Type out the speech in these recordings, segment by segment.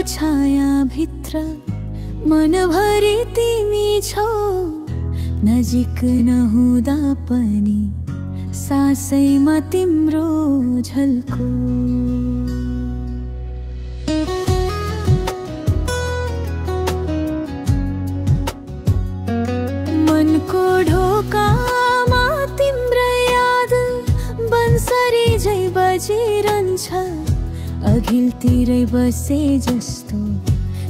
छाया भित्र मनभरि तिमी छौ। नजिक नहुँदा पनि सासैमा तिम्रो झल्को। मनको ढोकामा तिम्रो याद बन्सरी झै बजिरहन्छ। अघिल्तिरै बसे जस्तो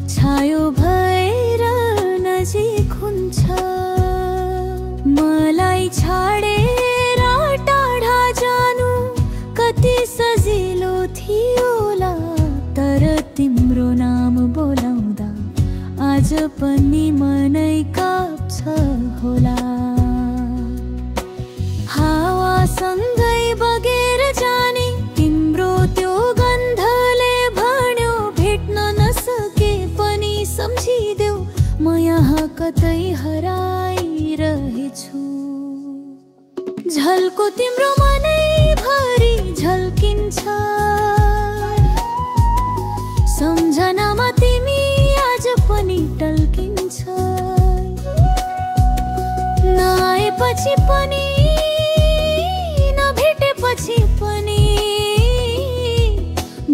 छायो भएर नजिक हुन्छ। मलाई छाडेर टाढा जानु कति सजिलो थियोला, तर तिम्रो नाम बोलाउँदा आज पनि मनै काप्छ होला। हावासँगै बगेर जाने तिम्रो त्यो गन्धले भन्यो, भेट्न नसके पनि सम्झिदेऊ म यहाँ कतै हराइरहेछु। झल्को तिम्रो मनैभरि झल्किन्छ, सम्झनामा तिमी आज पनि टल्किन्छ। नआएपछि पनि नभेटेपछि पनि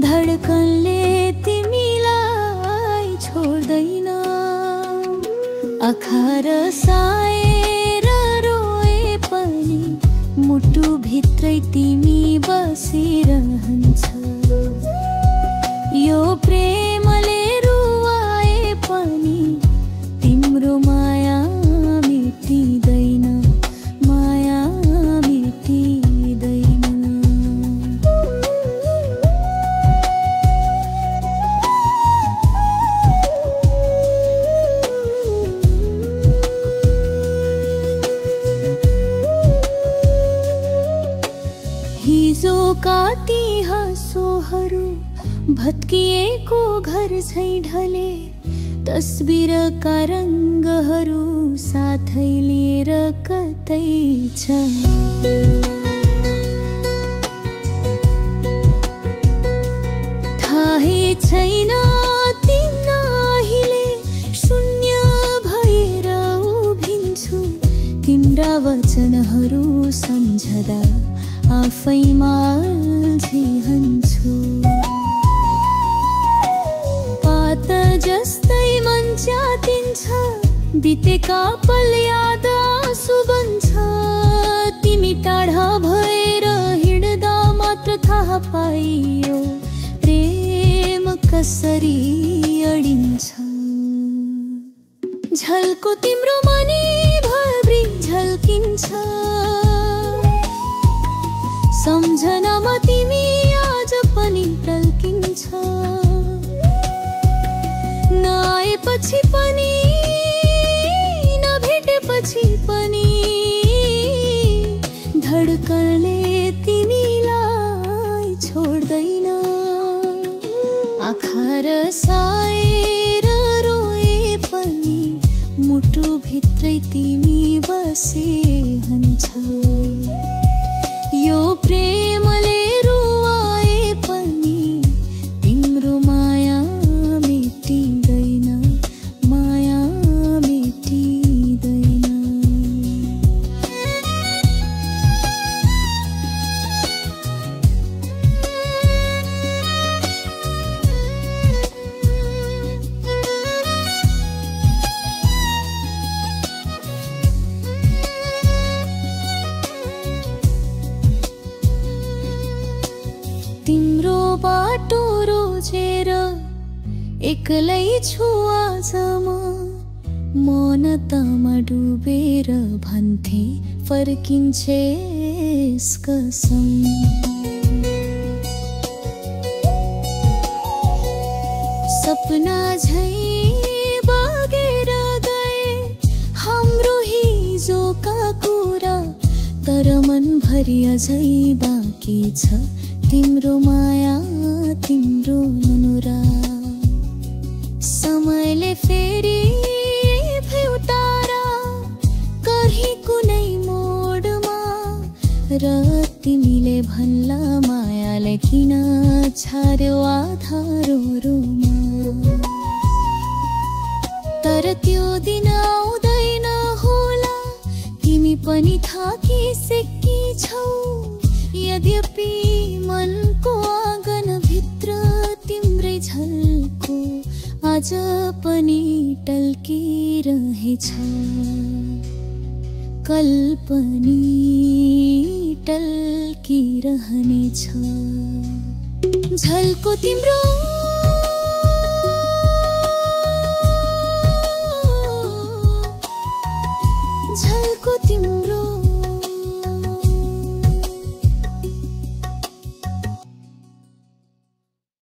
धडकनले तिमीलाई छोड्दैन। आँखा रसाएर रोए पनि मुटु भित्रै तिमी बसिरहन्छ। यो प्रेमले रुवाए पनि तिम्रो माया मेटिँदैन, माया मेटिँदैन। हिजोका ती हाँसोहरू भत्किएको घर झै ढले। तस्बिरका रङ्गहरू साथै लिएर कतै छ। थाहै छैन तिन अहिले शून्य भएर उभिन्छु। तिम्रा वचनहरू सम्झदा आफैमा अल्झिहन्छु। पात जस्तै मन च्यातिन्छ, बितेका पल याद आँसु बन्छ। तिमी टाढा भएर हिँड्दा मात्र थाहा पाइयो प्रेम कसरी अडिन्छ। झल्को तिम्रो मनैभरि झल्किन्छ, सम्झनामा तिमी आज पनि टल्किन्छ। नआएपछि पनि नभेटेपछि पनि धडकनले तिमीलाई छोड्दैन। आँखा रसाएर रोए पनि मुटु भित्रै तिमी बसिरहन्छ। यो प्रेमले रुवाए पनि तिम्रो माया मेटिँदैन, माया मेटिँदैन। तिम्रो बाटो रोजेर एक्लै छु आज म। मौनतामा डुबेर भन्थे फर्किन्छेस् कसम। सपना झै बगेर गए हाम्रो हिजोका कुरा, तर मनभरि अझै बाँकी छ तिम्रो माया तिम्रो नुरा। समयले फेरि फ्युटारा कहीँ कुनै मोडमा, र तिमीले भन्ला मायाले किन छाड्यो आधारोमा। थाकिसेकी छौ, यद्यपि मनको आँगनभित्र तिम्रै झल्को आज पनि टल्किरहेछ। कल पनि टल्किरहनेछ। झल्को तिम्रो